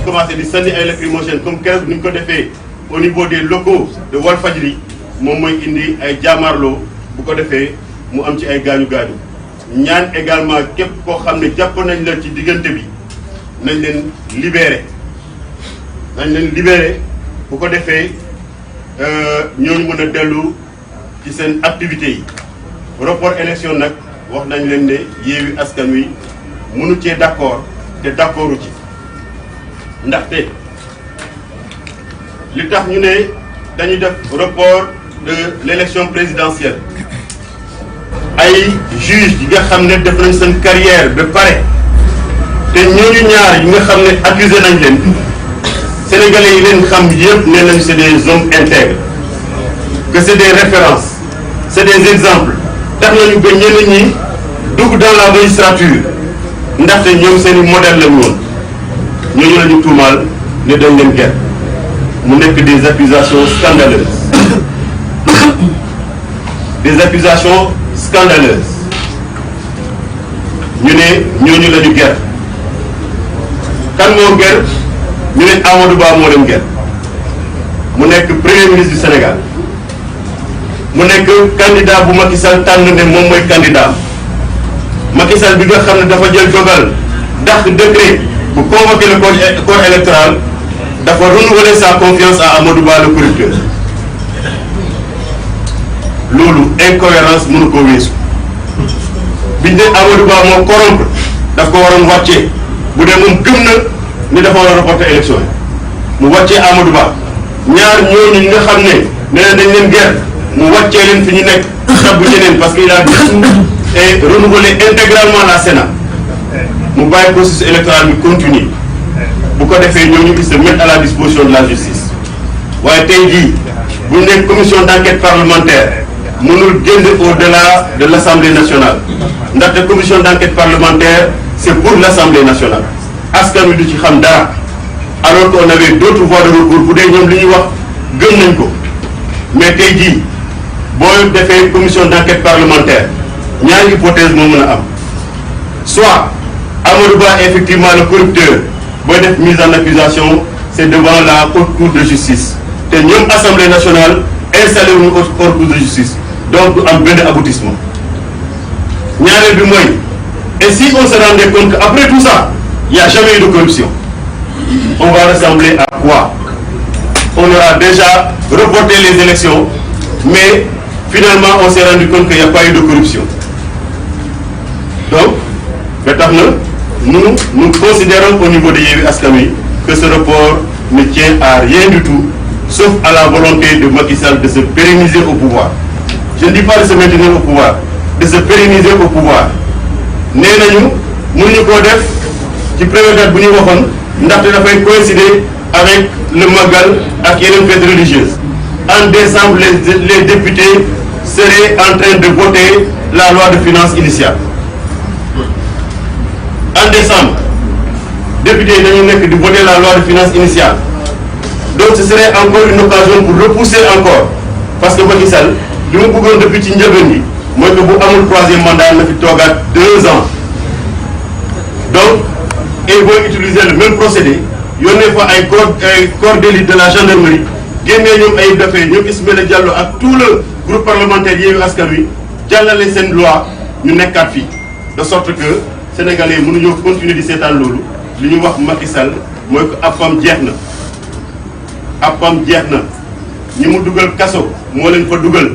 commencé di sànni ay lacrymogènes comme keroog ni ñu ko defee au niveau des locaux de Walfadjri moom mooy indi ay jaamarloo bu ko defee mu am ci ay gaañu-gaañu ñaan également képp koo xam ne jàpp nañ la ci diggante bi nañ leen libéré bu ko defee ñooñu mën a dellu ci seen activités yi. report élection nag wax nañ leen ne Yewwi Askan Wi mënu cee d'accord te d'accordu ci ndaxte li tax ñu ne dañuy def report de l'élection présidentielle ay juge yi nga xam ne def nañ seen carrière ba pare te ñooñu ñaar yi nga xam ne accusé nañ leen sénégalais yi leen xam yëpp nee nañu c'est des hommes intègres que c'est des références c'est des exemples tax nañu ba ñenn ñi dugg dans la magistrature ndaxte ñoom seeni modèle lañu woon ñooñu la ñu tuumaal ne dañ leen ger mu nekk des accusations scandaleuses ñu ne ñooñu la ñu ger kan moo ger ñu ne Amadou Ba moo leen ger mu nekk premier ministre du Sénégal mu nekk candidat bu Macky Sall tànn ne moom mooy candidat Macky Sall bi nga xam ne dafa jël dogal dàq décret bu convoquer le corps électoral dafa renouveler sa confiance à Amadou Ba le corrupteur loolu incohérence mënu ko weesu biñ ne Amadou Ba moo corrompre daf ko waroon wàccee bu dee moom gëm na ni dafa war a reporter élection yi mu wàccee Amadou Ba ñaar ñooñu nga xam ne nee na dañ leen ger mu wàccee leen fi ñu nekk tabbu ñeneen parce qu'il a dissous et renouvelé intégralement la Sénat mu bàyyi processus électoral bi continue bu ko defee ñooñu ils se mettent à la disposition de la justice waaye tey jii bu ñu nekk commission d'enquête parlementaire mënul génn au-delà de l'Assemblée nationale ndaxte commission d'enquête parlementaire c'est pour l'Assemblée nationale askan wi du ci xam dara alors qu'on avait d'autres voies de recours bu dee ñoom li ñuy wax gëm nañ ko mais tey jii boo defee commission d'enquête parlementaire ñaari hypothèse moo mën a am soit Amadou Ba effectivement le corrupteur booy def mise en accusation c'est devant la haute cour de justice te ñoom Assemblée nationale installé wuñu haute cour de justice donc du am benn aboutissement ñaareel bi mooy et si on se rendait compte qu'après tout ça il n'y a jamais eu de corruption on va ressembler à quoi? On aura déjà reporté les élections mais finalement on s'est rendu compte qu'il n'y a pas eu de corruption donc ba tax na nous considérons au niveau de Yewwi Askan Wi que ce report ne tient à rien du tout sauf à la volonté de Macky Sall de se pérenniser au pouvoir. Je ne dis pas de se maintenir au pouvoir, de se pérenniser au pouvoir. nee nañu mënuñu koo def ci première date bu ñu waxoon ndaxte dafay coïncider avec le Magal ak yeneen fêtes religieuses. En décembre les députés seraient en train de voter la loi de finances initiale. En décembre députés yi dañu nekk di voter la loi de finances initiale. Donc ce serait encore une occasion pour repousser encore parce que Macky Sall li mu bëggoon depuis ci njëlbeen bi mooy que bu amul troisième mandat na fi toogaat 2 ans donc ils vont utiliser le même procédé yónnee fa ay corps d'élite de la gendarmerie génnee ñoom ay dafee ñoom Ismaïla Diallo ak tout le groupe parlementaire Yewwi Askan Wi jàllale seen loi ñu nekkaat fii de sorte que sénégalais yi mënuñoo continuer di seetaan loolu li ñu wax Macky Sall mooy que appam jeex na. appam jeex na ñi mu dugal kaso moo leen fa dugal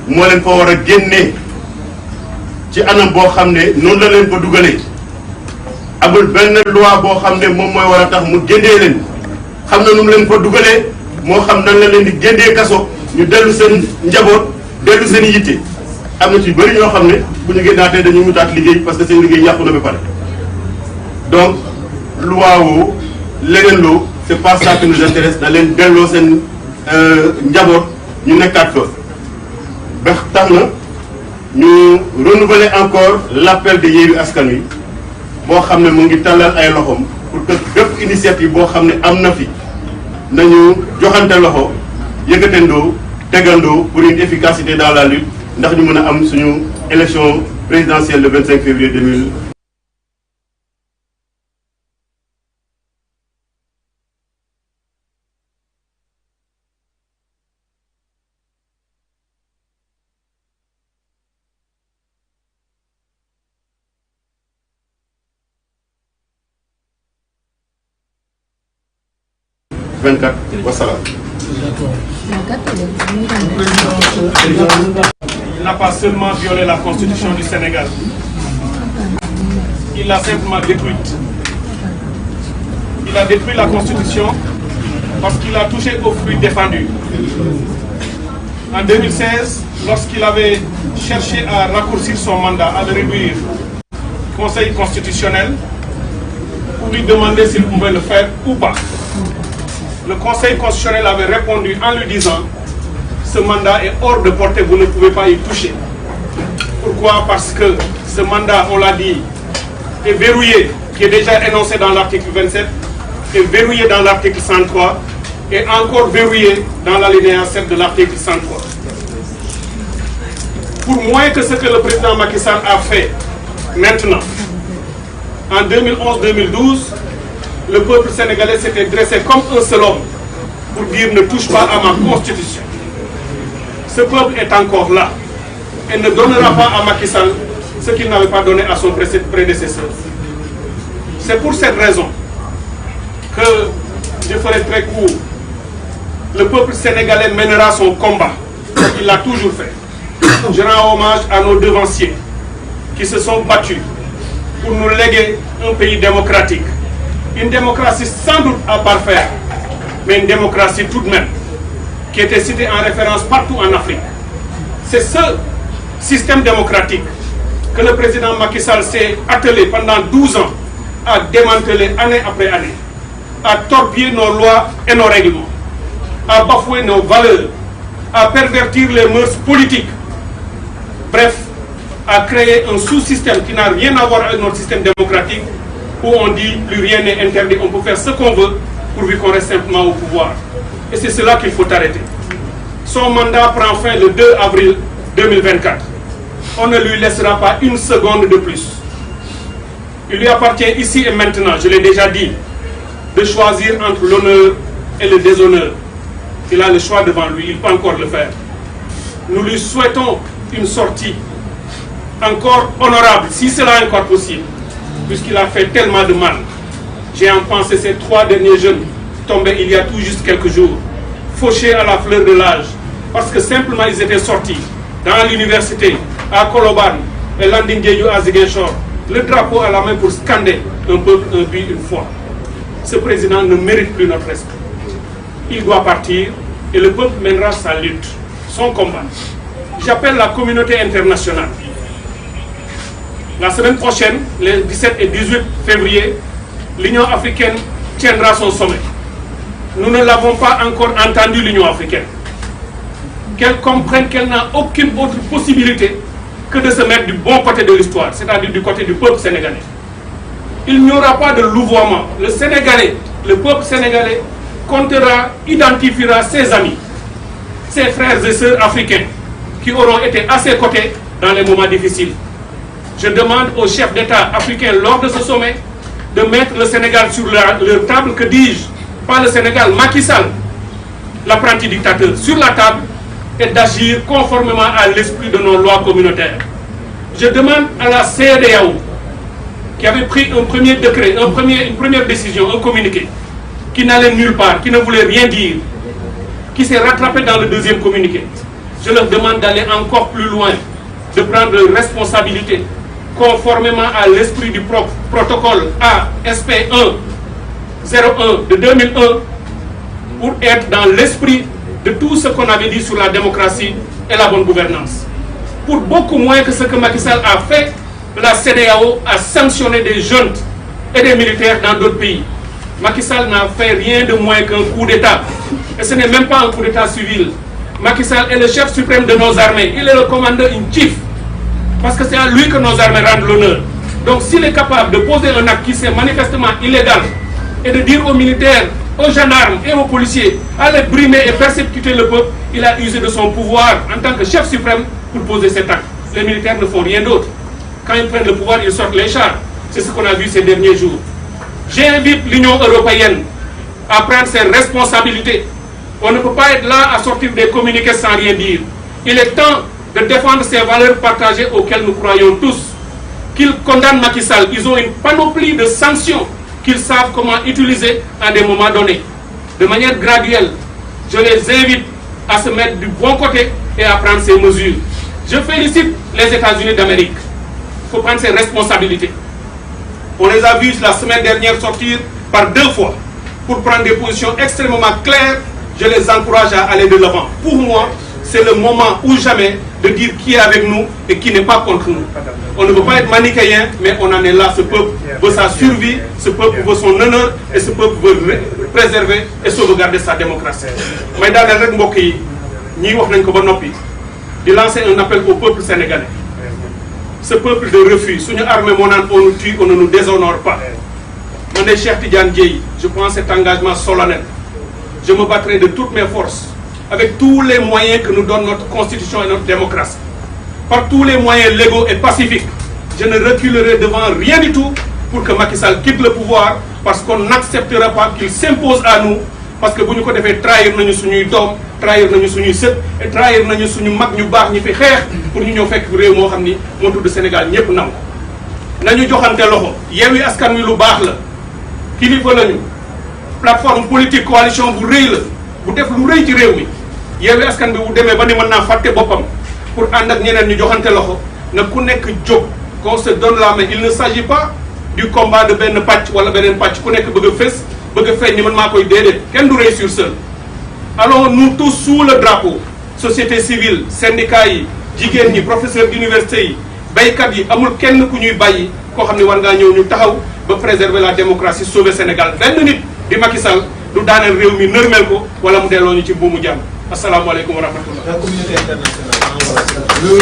moo leen fa war a génnee ci anam boo xam ne noonu la leen fa dugalee amul benn loi boo xam ne moom mooy war a tax mu génnee leen xam na nu mu leen fa dugalee moo xam nan la leen di génnee kaso ñu dellu seen njaboot dellu seen yitte am na ci bëri ñoo xam ne bu ñu génnaatee dañuy wutaat liggéey parce que seen liggéey yàqu na ba pare donc loi woo leneen loo c'est pas ça qui nous intéresse da leen delloo seen njaboot ñu nekkaat fa ba tax na ñu renouveler encore l'appel de Yewwi Askan Wi boo xam ne mu ngi tàllal ay loxoom pour que bépp initiative boo xam ne am na fi nañu joxante loxo yëkkatendoo tegandoo pour une efficacité dans la lutte ndax ñu mën a am suñu élection présidentielle le 25 février 2000 2024. Wassalam. Il n'a pas seulement violé la Constitution du Sénégal, il l'a simplement détruite. Il a détruit la Constitution parce qu'il a touché aux fruits défendus. En 2016, lorsqu'il avait cherché à raccourcir son mandat, à le réduire au Conseil constitutionnel, pour lui demander s'il pouvait le faire ou pas. Le Conseil constitutionnel avait répondu en lui disant « Ce mandat est hors de portée, vous ne pouvez pas y toucher ». Pourquoi? Parce que ce mandat, on l'a dit, est verrouillé, qui est déjà énoncé dans l'article 27, est verrouillé dans l'article 103 et encore verrouillé dans l'alinéa 7 de l'article 103. Pour moins que ce que le président Macky Sall a fait maintenant, en 2011-2012, le peuple sénégalais s'était dressé comme un seul homme pour dire ne touche pas à ma constitution. Ce peuple est encore là et ne donnera pas à Macky Sall ce qu'il n'avait pas donné à son prédécesseur. C'est pour cette raison que, je ferai très court, le peuple sénégalais mènera son combat. Il l'a toujours fait. Je rends hommage à nos devanciers qui se sont battus pour nous léguer un pays démocratique. Une démocratie sans doute à parfaire, mais une démocratie tout de même, qui était citée en référence partout en Afrique. C'est ce système démocratique que le président Macky Sall s'est attelé pendant 12 ans à démanteler année après année, à torpiller nos lois et nos règlements, à bafouer nos valeurs, à pervertir les mœurs politiques. Bref, à créer un sous-système qui n'a rien à voir avec notre système démocratique, où on dit plus rien n'est interdit, on peut faire ce qu'on veut pourvu qu'on reste simplement au pouvoir. Et c'est cela qu'il faut arrêter. Son mandat prend fin le 2 avril 2024. On ne lui laissera pas une seconde de plus. Il lui appartient ici et maintenant, je l'ai déjà dit, de choisir entre l'honneur et le déshonneur. Il a le choix devant lui, il peut encore le faire. Nous lui souhaitons une sortie encore honorable, si cela est encore possible, puisqu'il a fait tellement de mal. J'ai en pensé ces 3 derniers jeunes tombés il y a tout juste quelques jours, fauchés à la fleur de l'âge, parce que simplement ils étaient sortis dans l'université, à Koloban et Landing à Ziguinchor, le drapeau à la main pour scander un peuple, un but, une foi. Ce président ne mérite plus notre respect. Il doit partir et le peuple mènera sa lutte, son combat. J'appelle la communauté internationale. La semaine prochaine, les 17 et 18 février, l'Union africaine tiendra son sommet. Nous ne l'avons pas encore entendu, l'Union africaine. Qu'elle comprenne qu'elle n'a aucune autre possibilité que de se mettre du bon côté de l'histoire, c'est-à-dire du côté du peuple sénégalais. Il n'y aura pas de louvoiement. Le Sénégalais, le peuple sénégalais, comptera, identifiera ses amis, ses frères et sœurs africains qui auront été à ses côtés dans les moments difficiles. Je demande aux chefs d'État africains lors de ce sommet de mettre le Sénégal sur leur table, que dis-je, pas le Sénégal, Macky Sall, l'apprenti dictateur, sur la table et d'agir conformément à l'esprit de nos lois communautaires. Je demande à la CEDEAO, qui avait pris un premier décret, une première décision, un communiqué, qui n'allait nulle part, qui ne voulait rien dire, qui s'est rattrapé dans le deuxième communiqué. Je leur demande d'aller encore plus loin, de prendre responsabilité, conformément à l'esprit du protocole ASP1 01 de 2001, pour être dans l'esprit de tout ce qu'on avait dit sur la démocratie et la bonne gouvernance. Pour beaucoup moins que ce que Macky Sall a fait, la CEDEAO a sanctionné des juntes et des militaires dans d'autres pays. Macky Sall n'a fait rien de moins qu'un coup d'État. Et ce n'est même pas un coup d'État civil. Macky Sall est le chef suprême de nos armées. Il est le commandeur in chief. Parce que c'est à lui que nos armées rendent l'honneur. Donc s'il est capable de poser un acte qui est manifestement illégal et de dire aux militaires, aux gendarmes et aux policiers, allez brimer et persécuter le peuple, il a usé de son pouvoir en tant que chef suprême pour poser cet acte. Les militaires ne font rien d'autre. Quand ils prennent le pouvoir, ils sortent les chars. C'est ce qu'on a vu ces derniers jours. J'invite l'Union européenne à prendre ses responsabilités. On ne peut pas être là à sortir des communiqués sans rien dire. Il est temps de défendre ces valeurs partagées auxquelles nous croyons tous. Qu'ils condamnent Macky Sall. Ils ont une panoplie de sanctions qu'ils savent comment utiliser à des moments donnés. de manière graduelle, je les invite à se mettre du bon côté et à prendre ces mesures. Je félicite les États-Unis d'Amérique. Il faut prendre ses responsabilités. On les a vus la semaine dernière sortir par 2 fois pour prendre des positions extrêmement claires. Je les encourage à aller de l'avant. Pour moi, c'est le moment ou jamais de dire qui est avec nous et qui n'est pas contre nous. On ne veut pas être manichéen, mais on en est là. Ce peuple veut sa survie, ce peuple veut son honneur et ce peuple veut préserver et sauvegarder sa démocratie. Mais dans les règles mbokk yi ñi wax nañ ko ba noppi di lancer un appel au peuple sénégalais. Ce peuple de refus, suñu armée moo naan on nous tue, on ne nous déshonore pas. Man de Cheikh Tidiane Dièye, je prends cet engagement solennel. Je me battrai de toutes mes forces, avec tous les moyens que nous donne notre constitution et notre démocratie. Par tous les moyens légaux et pacifiques, je ne reculerai devant rien du tout pour que Macky Sall quitte le pouvoir, parce qu'on n'acceptera pas qu'il s'impose à nous, parce que bu ñu ko defee trahir nañu suñuy doom, trahir nañu suñuy sët et trahir nañu suñu mag ñu baax ñi fi xeex pour ñu ñëw fekk réew moo xam ni moo tudd Sénégal ñëpp naw nañu joxante loxo. Yewwi Askan Wi lu baax la, kilifa lañu, plateforme politique coalition bu rëy la bu def lu rëy ci réew mi. Yewwi Askan Wi bu demee ba ni mën naa fàtte boppam pour ànd ak ñeneen ñu joxante loxo na ku nekk jóg, qu'on se donne la main. Il ne s'agit pas du combat de benn pàcc wala beneen pàcc ku nekk bëgg a fës bëgg a feeñ ni man maa koy déedéet, kenn du réussir seul. Allons nous tous sous le drapeau, société civile, syndicats yi, jigéen ñi, professeurs d'université yi, baykat yi, amul kenn ku ñuy bàyyi koo xam ne war ngaa ñëw ñu taxaw ba préserver la démocratie, sauver Sénégal. Benn nit di Macky Sall du daaneel réew mi nërmeel ko wala mu delloo ñu ci buumu jàmm. Asalaamaaleykum wa rahmatullah. La communauté internationale.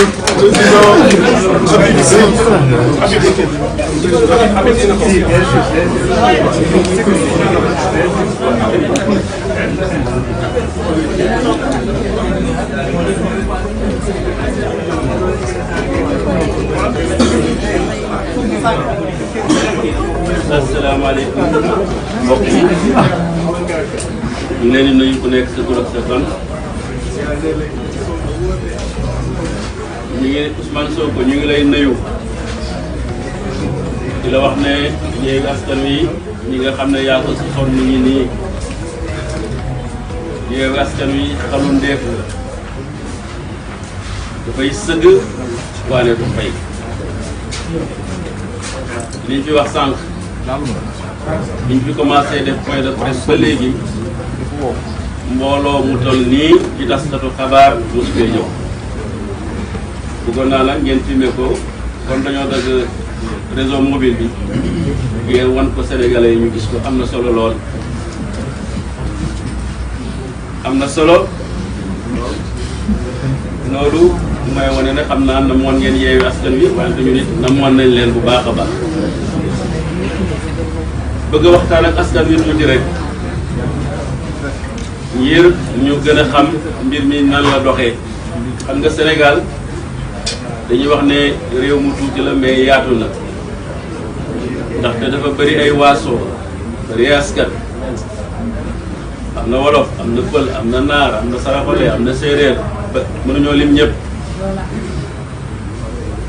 Asalaamaaleykum mbokk yi ñu ngi leen di nuyu ku nekk sa tur ak sa sant. ñu ngi Ousmane Sonko ñu ngi lay nuyu di la wax ne Yewwi Askan Wi ñi nga xam ne yaa ko si xol mi ngi nii. Yewwi Askan Wi xalu ndeef la dafay sëgg waane du fay. liñ fi wax sànq biñ fi commencé def point de presse ba léegi mbooloo mu toll nii ci taskatu xabaar mosu fee ñëw. bëggoon naa la ngeen filmé ko kon dañoo dagg réseau mobile bi ngeen wan ko Sénégalais yi ñu gis ko. am na solo lool, am na solo loolu mooy wane ne xam naa namoon ngeen Yewwi Askan Wi wante ñu nit namoon nañ leen bu baax a baax. bëgg a waxtaan ak askan wi tuuti rek ngir ñu gën a xam mbir mi nan la doxee. xam nga Sénégal dañuy wax ne réew mu tuuti la mais yaatu na ndaxte dafa bëri ay waaso bëri ay askan. am na wolof, am na pël, am na naar, am na saraxole, am na séeréer, ba mënuñoo lim ñëpp.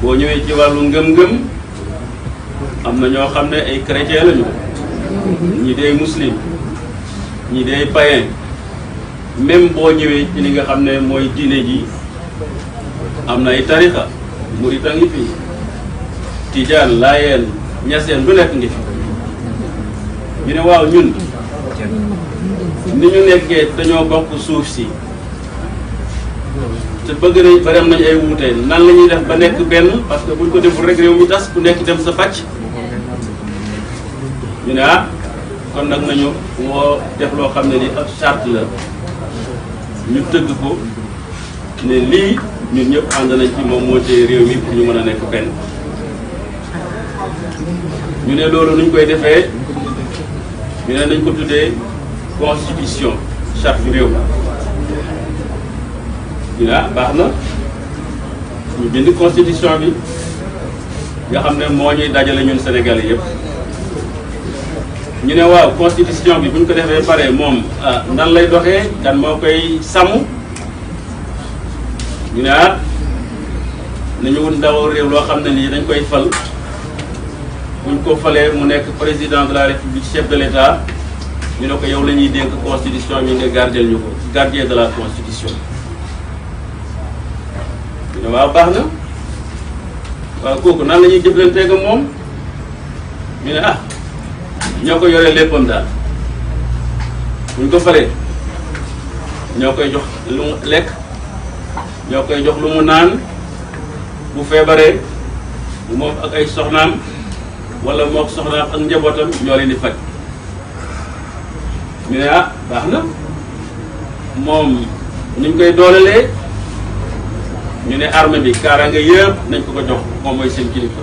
boo ñëwee ci wàllu ngëm-ngëm am na ñoo xam ne ay chrétien lañu, ñi dee muslim, ñi dee païen. même boo ñëwee ci li nga xam ne mooy diine ji am na ay tarixa, murit a ngi fi, tijaan, laayeen, ñaseen, lu nekk ngi fi. ñu ne waaw ñun ni ñu nekkee dañoo bokk suuf si te bëgg nañ bari am nañ ay wuute, nan la ñuy def ba nekk benn, parce que buñ ko deful rek réew mi tas, ku nekk dem sa pàcc. ñu ne ah kon nag nañu moo def loo xam ne ni ab charte la ñu tëgg ko ne lii ñun ñëpp ànd nañ ci moom moo téye réew mi pour ñu mën a nekk benn. ñu ne loolu nuñ koy defee ñu ne nañ ko tuddee constitution, charte bu réew ñu ne ah baax na ñu bind constitution bi nga xam ne moo ñuy dajale ñun Sénégalais yëpp. ñu ne waaw constitution bi bu ñu ko defee pare moom nan lay doxee, kan moo koy sàmm. ñu ne ah nañu wut ndaw réew loo xam ne nii dañ koy fal, buñ ko falee mu nekk président de la république, chef de l'état, ñu ne ko yow la ñuy dénk constitution bi nga gardeel ñu ko gardien de la constitution. ñu ne waaw baax na waaw kooku nan la ñuy jëflanteeg ak moom ñu ne ah ñoo ko yoree léppam daal buñ ko falee ñoo koy jox lu mu lekk ñoo koy jox lu mu naan bu feebaree moom ak ay soxnaam wala mook soxnaam ak njabootam ñoo leen di faj. ñu ne ah baax na moom ñu koy doolelee ñu ne armée bi kaaraange yëpp nañ ko jox moom mooy seen kilifa.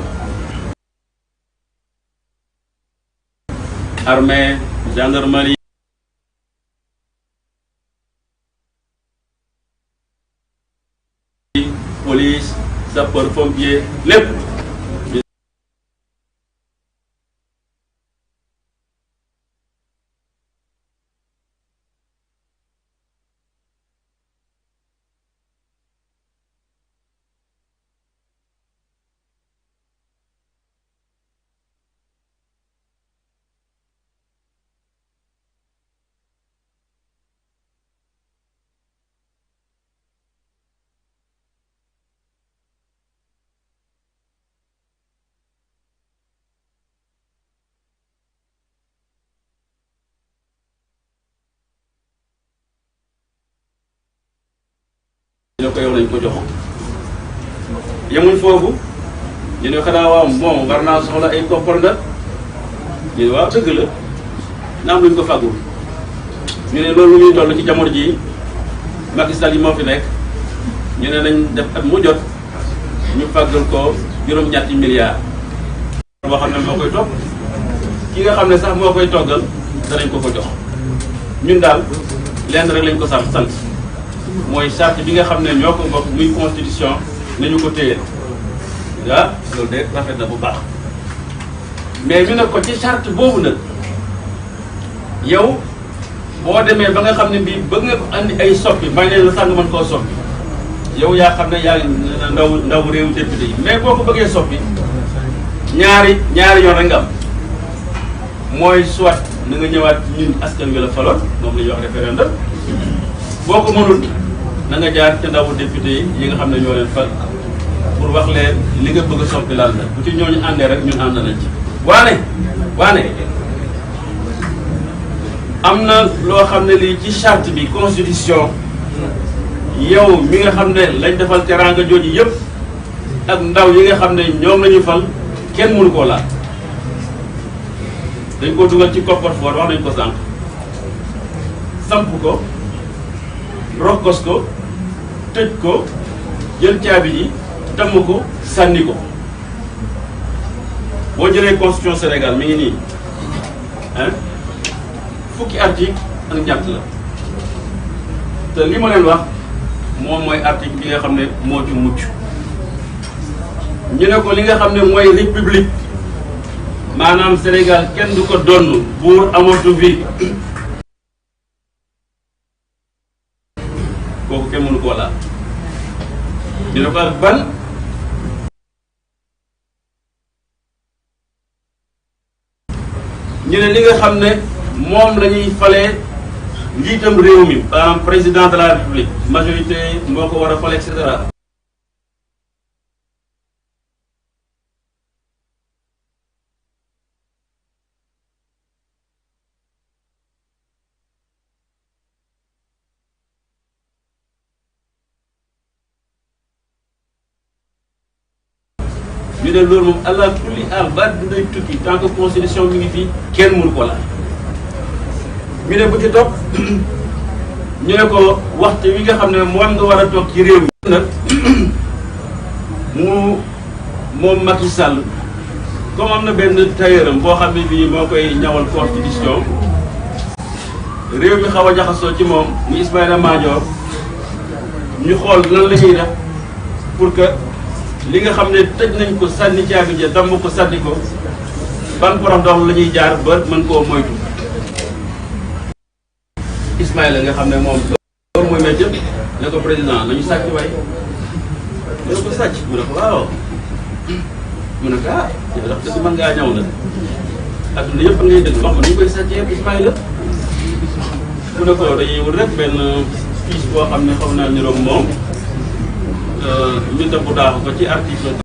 armée gendarmerie police sapeur pompier lépp. ñu ne ko yow lañ ko jox yemuñ foofu ñu ne xanaa waaw bon war naa soxla ay koppar nga ñu ne waaw dëgg la na am luñ ko fàggul ñu ne loolu ñuy toll ci jamono ji Macky Sall yi moo fi nekk ñu ne nañ def at mu jot ñu fàggal ko juróom-ñetti milliards boo xam ne moo koy topp ki nga xam ne sax moo koy toggal danañ ko jox ñun daal lenn rek lañ ko sant mooy charte bi nga xam ne ñoo ko bokk muy constitution nañu ko téye ah loolu de rafet na bu baax mais ñu ne ko ci charte boobu nag yow boo demee ba nga xam ne bii bëgg nga ko andi ay soppi may ne la sax nga mën koo soppi yow yaa xam ne yaa ngi ndaw réew député yi mais boo ko bëggee soppi ñaari yoon rek nga am mooy soit na nga ñëwaat ñun askan wi la faloon moom la ñuy wax référendum boo ko mënul na nga jaar ca ndawu député yi nga xam ne ñoo leen fal pour wax leen li nga bëgg a soppi lan la bu ci ñooñu àndee rek ñun ànd nañ ci. waane am na loo xam ne lii ci charte bi constitution yow mi nga xam ne lañ defal teraanga jooju yëpp ak ndaw yi nga xam ne ñoom la ñu fal kenn mënu koo laal dañ ko dugal ci coffre-fort wax nañ ko sànq samp ko rokkos ko tëj ko jël caabi ji damm ko sànni ko boo jëlee constitution Sénégal mi ngi nii fukki article ak ñett la te li ma leen wax moom mooy article bi nga xam ne moo ci mucc ñu ne ko li nga xam ne mooy république maanaam Sénégal kenn du ko donn buur amatu fi kooku kenn mënu koo laal ñu ne ko ak ban ñu ne li nga xam ne moom la ñuy falee njiitam réew mi maanaam président de la république majorité moo ko war a fale et cetera. ñu ne loolu moom allah kulli aal ba dinay tukki tant que constitution mi ngi fii kenn mënu ko laal ñu ne bu ci topp ñu ne ko waxtu wi nga xam ne moom nga war a toog ci réew mi nag moom Macky Sall comme am na benn tailleuram boo xam ne bii moo koy ñawal constitution réew mi xaw a jaxasoo ci moom mu Ismaïla Madior ñu xool lan la ñuy def pour que li nga xam ne tëj nañ ko sànni caabi ja damm ko sànni ko ban borom dox la ñuy jaar ba mën koo moytu Ismaïla nga xam ne moom loolu mooy métier ne ko président nañu sàcc waay mu ne ko sàcc mu ne ko waaw mu ne ko ah yow ndax dëgg mën ngaa ñëw nag adduna yëpp ngay dëgg wax ma ni ñu koy sàccee Ismaïla bu ne ko dañuy wut rek benn fiche boo xam ne xaw naa niroog moom ñu dëpp daaxu ko ci article.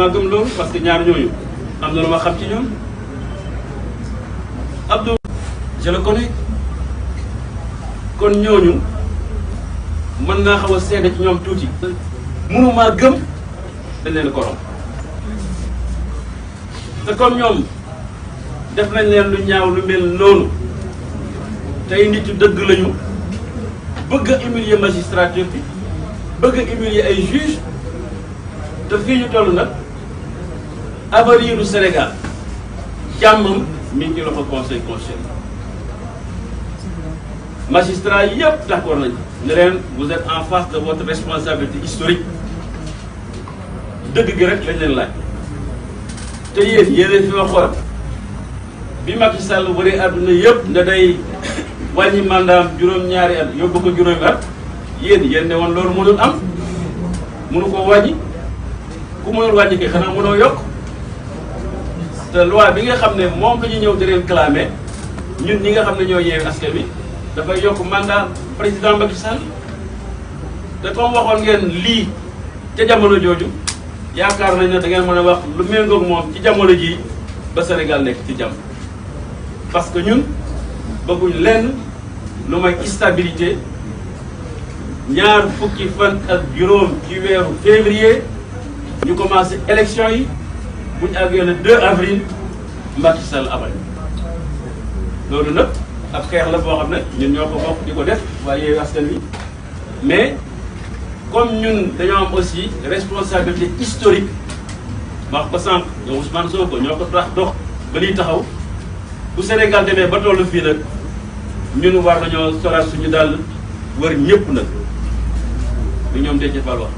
mënuma gëm loolu parce que ñaar ñooñu am na lu ma xam ci ñoom. Abdou je le connais kon ñooñu mën naa xaw a seede ci ñoom tuuti. mënuma gëm dañ leen korom te comme ñoom def nañ leen lu ñaaw lu mel noonu tey nit yu dëgg lañu bëgg a humilier magistrature bi bëgg a humilier ay juge te fii ñu toll nag avenir du Sénégal jàmmam mi ngi ci loxo conseil constitutionnel magistrat yëpp d'accord nañ ne leen vous êtes en face de votre responsabilité historique dëgg gi rek lañ leen laaj te yéen fi ma xool bi Macky Sall wëree àdduna yëpp ne day wàññi mandaam juróom-ñaari at yóbbu ko juróomi at yéen ne woon loolu mënul am mënu ko wàññi ku mënul wàññi kay xanaa mënoo yokk te loi bi nga xam ne moom la ñu ñëw di leen clamé ñun ñi nga xam ne ñoo yeewu askan wi dafay yokk mandat président Macky Sall te comme waxoon ngeen lii ca jamono jooju yaakaar nañ ne da ngeen mën a wax lu méngoog moom ci jamono jii ba Sénégal nekk ci jàmm parce que ñun bëgguñ lenn lu may stabilité ñaar fukki fan ak juróom ci weeru février ñu commencé élection yi bu ñu àggee le 2 avril Macky Sall abal loolu nag ab xeex la boo xam ne ñun ñoo ko bokk di ko def waaye Yewwi Askan Wi mais comme ñun dañoo am aussi responsabilité historique wax ko sànq ñoom Ousmane Sonko ñoo ko tax dox ba liy taxaw bu Sénégal demee ba tollu fii nag ñun war nañoo soral suñu dàll wër ñëpp nag lu ñoom Déthié Fall wax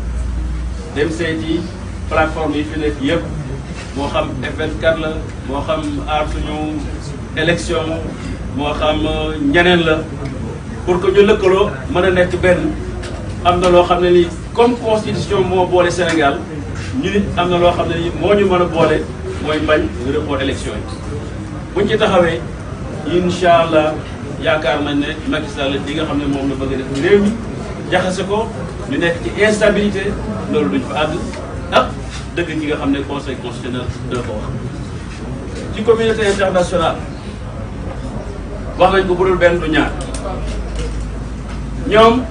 dem seeti plateforme yi fi nekk yëpp moo xam F24 la moo xam aar suñu élection moo xam ñeneen la pour que ñu lëkkaloo mën a nekk benn. am na loo xam ne ni comme constitution moo boole Sénégal ñu nit am na loo xam ne ni moo ñu mën a boole mooy bañ report élection yi buñ ci taxawee incha allah yaakaar nañ ne Macky Sall li nga xam ne moom la bëgg a def réew mi jaxase ko ñu nekk ci instabilité loolu duñ fa àgg ak dëgg gi nga xam ne conseil constitutionnel dina ko wax. ci communauté internationale wax nañ ko bu dul benn du ñaar ñoom.